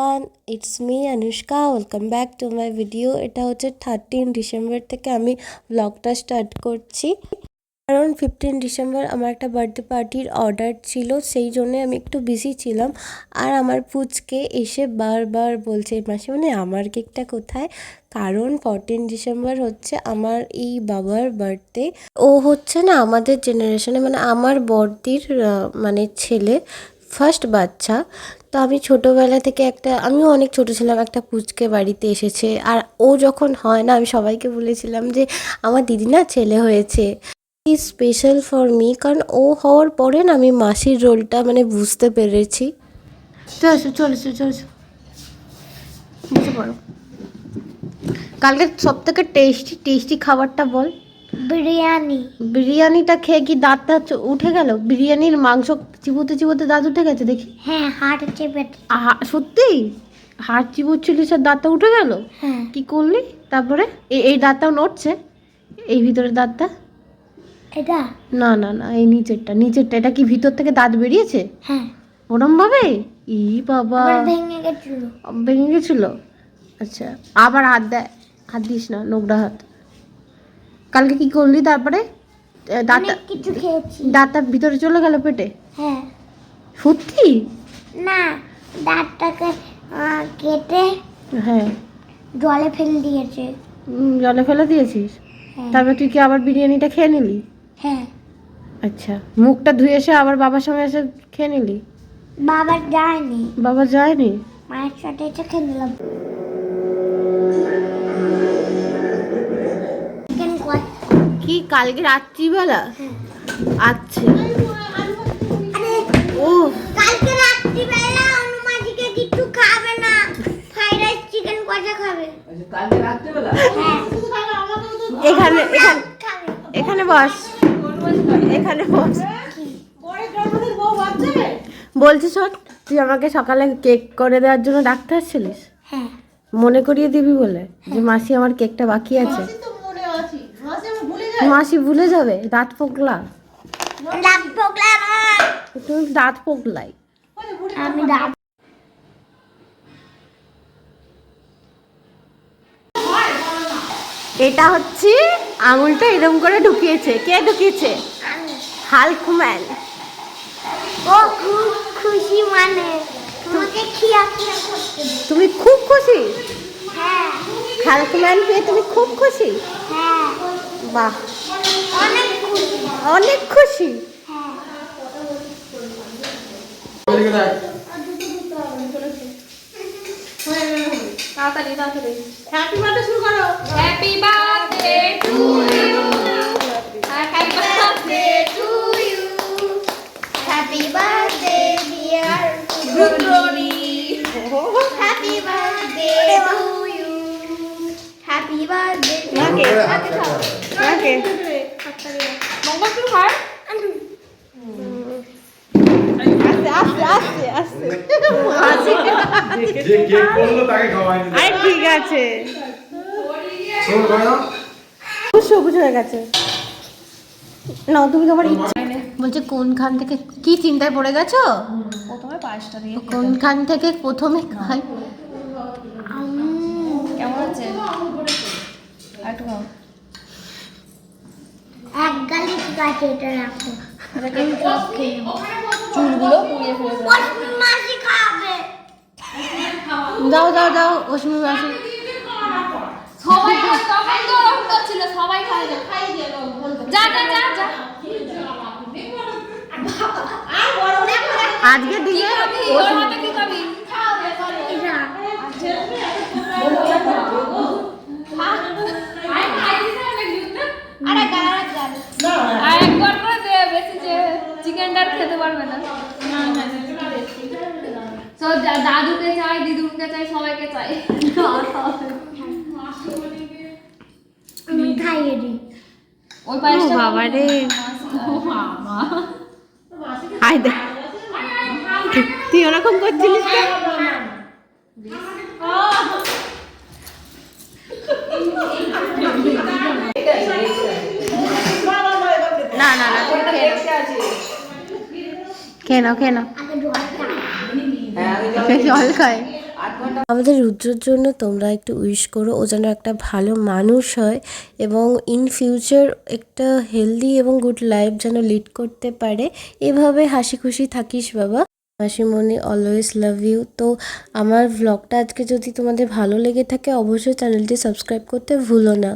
Everyone, it's me Anushka. Welcome back to my video. এটা হচ্ছে 13 December থেকে আমি ব্লগটা স্টার্ট করছি, কারণ 15 ডিসেম্বর আমার একটা বার্থডে পার্টির অর্ডার ছিল, সেই জন্যে আমি একটু বিজি ছিলাম। আর আমার পুচকে এসে বারবার বলছে মাসি মানে আমার কেকটা কোথায়, কারণ 14 ডিসেম্বর হচ্ছে আমার এই বাবার বার্থডে। ও হচ্ছে না আমাদের জেনারেশনে মানে আমার বড়দির মানে ছেলে, ফার্স্ট বাচ্চা। তো আমি ছোটোবেলা থেকে আমিও অনেক ছোটো ছিলাম, একটা পুচকে বাড়িতে এসেছে। আর ও যখন হয় না, আমি সবাইকে বলেছিলাম যে আমার দিদি না ছেলে হয়েছে। ইজ স্পেশাল ফর মি, কারণ ও হওয়ার পরে না আমি মাসির রোলটা মানে বুঝতে পেরেছি। চলেছো বুঝতে পারো। কালকে সব থেকে টেস্টি খাবারটা বল। বিরিয়ানিটা খেয়ে কি দাঁতটা উঠে গেল? বিরিয়ানির মাংস চিবোতে চিবোতে দাঁত উঠে গেছে দেখি। হ্যাঁ, হাড় চেপে। সত্যি হাড় চিবোচ্ছিলিস আর দাঁতটা উঠে গেল? হ্যাঁ। কি করলি তারপরে? এই দাঁতটাও নড়ছে, এই ভিতরের দাঁতটা? এটা না এই নিচেরটা এটা কি ভিতর থেকে দাঁত বেরিয়েছে? হ্যাঁ। ওরম ভাবে? ই বাবা, ভেঙে গেছিল। আচ্ছা, আবার হাত দিস না, নোংরা হাত। কালকে কি করলি তারপরে? কিছু খেয়েছি, দাঁতটা ভিতরে চলে গেল পেটে? হ্যাঁ। সত্যি? না, দাঁতটাকে কেটে হ্যাঁ জলে ফেলে দিয়েছে। জলে ফেলে দিয়েছিস? তারপর তুই কি আবার বিরিয়ানিটা খেয়ে নিলি? হ্যাঁ। আচ্ছা, মুখটা ধুয়ে এসে আবার বাবার সঙ্গে এসে খেয়ে নিলি? বাবা যায়নি? মায়ের সাথে এসে খেয়ে নিলাম। কি কালকে রাত্রিবেলা? আচ্ছা, ও কালকে রাত্রিবেলা অনুমাজিকে কিছু খাবে না, ফ্রাইড রাইস চিকেন কষা খাবে। কালকে রাত্রিবেলা? হ্যাঁ। এখানে বস, বলছি শোন, তুই আমাকে সকালে কেক করে দেওয়ার জন্য ডাকতে আসছিলিস? হ্যাঁ। মনে করিয়ে দিবি বলে যে মাসি আমার কেকটা বাকি আছে। মাসি ভুলে যাবে? দাঁত পোকলা তুমি, দাঁত পোকলাই। আমি দাঁত এটা হচ্ছে আঙুলটা এরকম করে ঢুকিয়েছে। কে ঢুকিয়েছে? হাল্কম্যান। ও খুব খুশি, মানে তোমাকে খিয়া করতে। তুমি খুব খুশি? হ্যাঁ। হাল্কম্যান পেয়ে তুমি খুব খুশি? হ্যাঁ, বাহ, অনেক খুশি। অনেক খুশি। হ্যাঁ। তাড়াতাড়ি হ্যাপি বার্থডে শুরু করো। Happy birthday to you, happy birthday to you, happy birthday dear Rudroni, happy birthday to you, happy birthday. Mangalsutra হয়। আস্তে যে কেক করলো তাকে খাওয়াইনি। আরে ঠিক আছে, শোন ভাইয়া, সবুজ হয়ে গেছে। না তুমি তোমার ইচ্ছা বলছে কোনখান থেকে কি চিন্তায় পড়ে গেছো? প্রথমে পায়েসটা দিয়ে কোনখান থেকে প্রথমে খাই? কেমন আছে? একটু খাও। এক গালি ঠিক আছে, এটা রাখো। চুলগুলো পুড়িয়ে ফেলে মাসি খাবে। যাও অশ্মি মাসি। সবাই তখন তো ওরকম করছিল, সবাই খাই দিয়ে যা আজকে দিনে ওর হাতে কি খাবি? আর একবার করে দে, বেশি যে চিকেনটা খেতে পারবে না। তো দাদুকে চাই, দিদুনকে চাই, সবাইকে চাই। আমি খাইয়ে দিই। ওই পায়েসটা বাবা রে, আয় দে, তুই ওরকম করছিলিস কেন? না খেয়ে নাও আগে জল খাই। জল খায়। আমাদের রুদ্রর জন্য তোমরা একটু উইশ করো, ও যেন একটা ভালো মানুষ হয় এবং ইন ফিউচার একটা হেলদি এবং গুড লাইফ যেন লিড করতে পারে। এভাবে হাসি খুশি থাকিস বাবা। মাসিমণি অলওয়েজ লাভ ইউ। তো আমার ভ্লগটা আজকে যদি তোমাদের ভালো লেগে থাকে অবশ্যই চ্যানেলটি সাবস্ক্রাইব করতে ভুলো না।